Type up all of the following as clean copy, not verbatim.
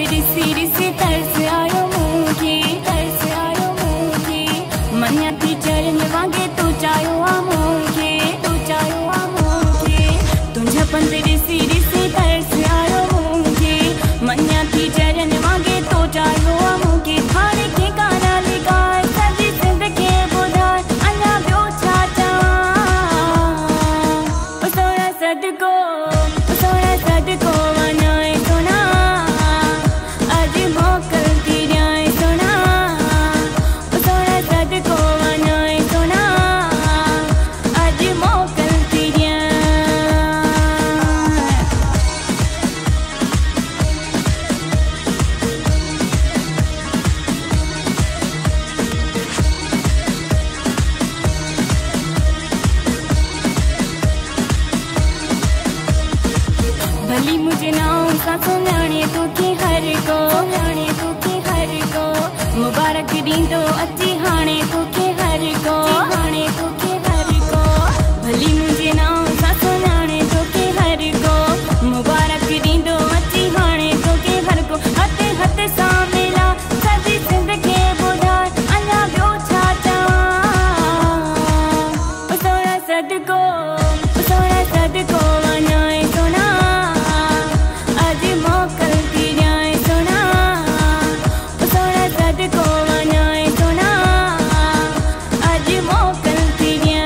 ॾिसी ॾिसी तरस आयो मूंखे, तरस आयो मूंखे। मञा थी चरण वांगे तूं चाहियो आहे मूंखे, तूं चाहियो आहे मूंखे। तुंहिंजा पंध ॾिसी ॾिसी तरस आयो मूंखे। मञा थी चरण वांगे तूं चाहियो आहे मूंखे। हाणे खे काना लिकाए सॼी सिंध खे ॿुधाए अञा ॿियो छा चवां। सोना सदको, सोना सदको वञाए सोना, अॼु मोकल थी ॾियां सोना। सोना सदको वञाए सोना, अॼु मोकल थी ॾियां। भली मुझे नाम सा सुञाणे तोखे हर को, सुञाणे तोखे हर को। मुबारक ॾींदो अची हाणे तोखे हर को, हाणे तोखे हर को। भली मुझे नाम सा सुञाणे तोखे हर को। मुबारक ॾींदो अची हाणे तोखे हर को। हथ हथ सां मिला सॼी सिंध खे ॿुधाए अञा ॿियो छा चवां। सोना सदको, सोना सदको वञाए सोना, अॼु मोकल थी ॾियां सोना। सोना सदको वञाए सोना, अॼु मोकल थी ॾियां।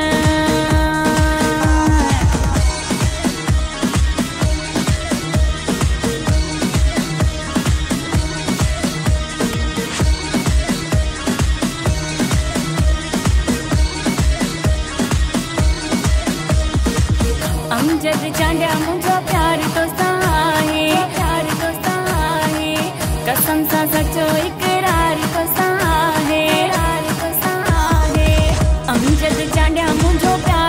अमजद चांडिया मुंहिंजो प्यार तोसां आहे, प्यार तोसां आहे। कसम सां सचो इक़रार तोसां आहे, इक़रार तोसां आहे। अमजद चांडिया मुंहिंजो प्यार